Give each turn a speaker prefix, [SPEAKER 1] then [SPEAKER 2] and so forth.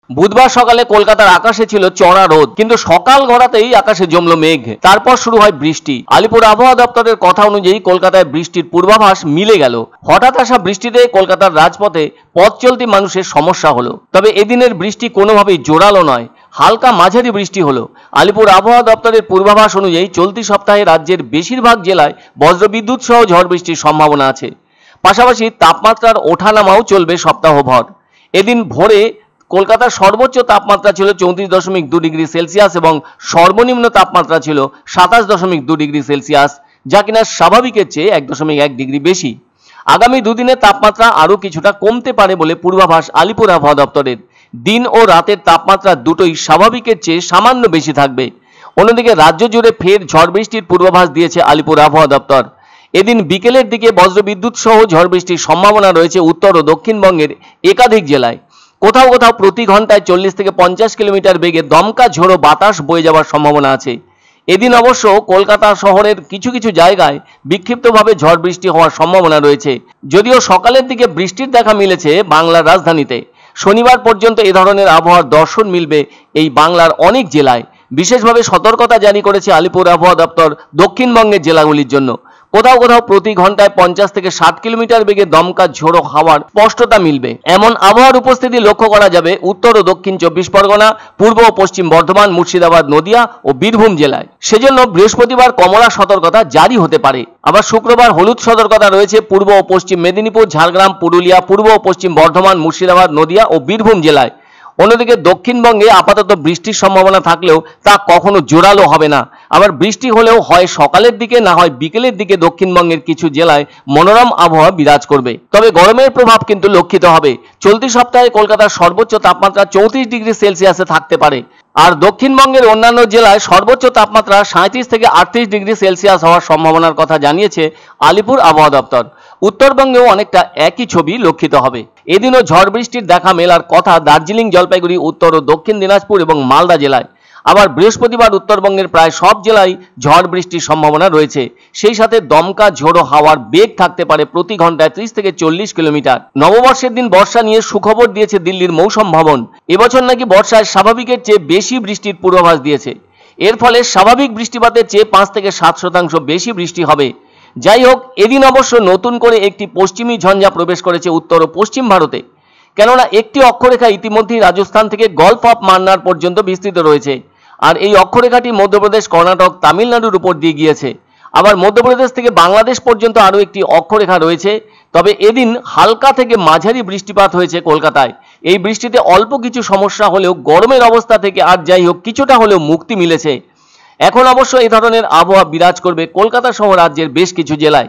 [SPEAKER 1] বুধবার সকালে কলকাতার আকাশে ছিল চড়া রোদ, কিন্তু সকাল গড়াতেই আকাশে জমল মেঘ। তারপর শুরু হয় বৃষ্টি। আলিপুর আবহাওয়া দপ্তরের কথা অনুযায়ী কলকাতায় বৃষ্টির পূর্বাভাস মিলে গেল। হঠাৎ আসা বৃষ্টিতে কলকাতার রাজপথে পথ চলতি মানুষের সমস্যা হলো। তবে এদিনের বৃষ্টি কোনোভাবেই জোরালো নয়, হালকা মাঝারি বৃষ্টি হলো। আলিপুর আবহাওয়া দপ্তরের পূর্বাভাস অনুযায়ী চলতি সপ্তাহে রাজ্যের বেশিরভাগ জেলায় বজ্রবিদ্যুৎ সহ ঝড় বৃষ্টির সম্ভাবনা আছে। পাশাপাশি তাপমাত্রার ওঠানামাও চলবে সপ্তাহভর। এদিন ভোরে কলকাতার সর্বোচ্চ তাপমাত্রা ছিল 34.2 ডিগ্রি সেলসিয়াস এবং সর্বনিম্ন তাপমাত্রা ছিল 27.2 ডিগ্রি সেলসিয়াস, যা কিনা স্বাভাবিকের চেয়ে 1.1 ডিগ্রি বেশি। আগামী দুদিনে তাপমাত্রা আরও কিছুটা কমতে পারে বলে পূর্বাভাস আলিপুর আবহাওয়া দপ্তরের। দিন ও রাতের তাপমাত্রা দুটোই স্বাভাবিকের চেয়ে সামান্য বেশি থাকবে। অন্যদিকে রাজ্য জুড়ে ফের ঝড় বৃষ্টির পূর্বাভাস দিয়েছে আলিপুর আবহাওয়া দপ্তর। এদিন বিকেলের দিকে বজ্রবিদ্যুৎ সহ ঝড় বৃষ্টির সম্ভাবনা রয়েছে উত্তর ও দক্ষিণবঙ্গের একাধিক জেলায়। কোথাও কোথাও প্রতি ঘন্টায় 40 থেকে 50 কিলোমিটার বেগে দমকা ঝোড়ো বাতাস বয়ে যাওয়ার সম্ভাবনা আছে। এদিন অবশ্য কলকাতা শহরের কিছু কিছু জায়গায় বিক্ষিপ্তভাবে ঝড় বৃষ্টি হওয়ার সম্ভাবনা রয়েছে, যদিও সকালের দিকে বৃষ্টির দেখা মিলেছে বাংলার রাজধানীতে। শনিবার পর্যন্ত এ ধরনের আবহাওয়ার দর্শন মিলবে এই বাংলার অনেক জেলায়। বিশেষভাবে সতর্কতা জারি করেছে আলিপুর আবহাওয়া দপ্তর দক্ষিণবঙ্গের জেলাগুলির জন্য। কোথাও কোথাও প্রতি ঘন্টায় 50 থেকে 60 কিলোমিটার বেগে দমকা ঝোড়ো হাওয়ার স্পষ্টতা মিলবে। এমন আবহাওয়ার উপস্থিতি লক্ষ্য করা যাবে উত্তর ও দক্ষিণ 24 পরগনা, পূর্ব ও পশ্চিম বর্ধমান, মুর্শিদাবাদ, নদিয়া ও বীরভূম জেলায়। সেজন্য বৃহস্পতিবার কমলা সতর্কতা জারি হতে পারে। আবার শুক্রবার হলুদ সতর্কতা রয়েছে পূর্ব ও পশ্চিম মেদিনীপুর, ঝাড়গ্রাম, পুরুলিয়া, পূর্ব ও পশ্চিম বর্ধমান, মুর্শিদাবাদ, নদিয়া ও বীরভূম জেলায়। অন্যদিকে দক্ষিণবঙ্গে আপাতত বৃষ্টির সম্ভাবনা থাকলেও তা কখনো জোরালো হবে না। আবার বৃষ্টি হলেও হয় সকালের দিকে, না হয় বিকেলের দিকে দক্ষিণবঙ্গের কিছু জেলায় মনোরম আবহাওয়া বিরাজ করবে। তবে গরমের প্রভাব কিন্তু লক্ষিত হবে। চলতি সপ্তাহে কলকাতার সর্বোচ্চ তাপমাত্রা 34 ডিগ্রি সেলসিয়াসে থাকতে পারে। আর দক্ষিণবঙ্গের অন্যান্য জেলায় সর্বোচ্চ তাপমাত্রা 37 থেকে 38 ডিগ্রি সেলসিয়াস হওয়ার সম্ভাবনার কথা জানিয়েছে আলিপুর আবহাওয়া দপ্তর। উত্তরবঙ্গেও অনেকটা একই ছবি লক্ষিত হবে। এদিনও ঝড় বৃষ্টির দেখা মেলার কথা দার্জিলিং, জলপাইগুড়ি, উত্তর ও দক্ষিণ দিনাজপুর এবং মালদা জেলায়। আবার বৃহস্পতিবার উত্তরবঙ্গের প্রায় সব জেলায় ঝড় বৃষ্টির সম্ভাবনা রয়েছে। সেই সাথে দমকা ঝোড়ো হাওয়ার বেগ থাকতে পারে প্রতি ঘন্টায় 30 থেকে 40 কিলোমিটার। নববর্ষের দিন বর্ষা নিয়ে সুখবর দিয়েছে দিল্লির মৌসুম ভবন। এবছর নাকি বর্ষায় স্বাভাবিকের চেয়ে বেশি বৃষ্টির পূর্বাভাস দিয়েছে। এর ফলে স্বাভাবিক বৃষ্টিপাতের চেয়ে 5 থেকে 7% বেশি বৃষ্টি হবে। যাই হোক, এদিন অবশ্য নতুন করে একটি পশ্চিমী ঝঞ্ঝা প্রবেশ করেছে উত্তর ও পশ্চিম ভারতে। কেননা একটি অক্ষরেখা ইতিমধ্যেই রাজস্থান থেকে গলফ অফ মান্নার পর্যন্ত বিস্তৃত রয়েছে। আর এই অক্ষরেখাটি মধ্যপ্রদেশ, কর্ণাটক, তামিলনাড়ুর উপর দিয়ে গিয়েছে। আবার মধ্যপ্রদেশ থেকে বাংলাদেশ পর্যন্ত আরও একটি অক্ষরেখা রয়েছে। তবে এদিন হালকা থেকে মাঝারি বৃষ্টিপাত হয়েছে কলকাতায়। এই বৃষ্টিতে অল্প কিছু সমস্যা হলেও গরমের অবস্থা থেকে আর যাই হোক কিছুটা হলেও মুক্তি মিলেছে। এখন অবশ্য এই ধরনের আবহাওয়া বিরাজ করবে কলকাতা সহ রাজ্যের বেশ কিছু জেলায়।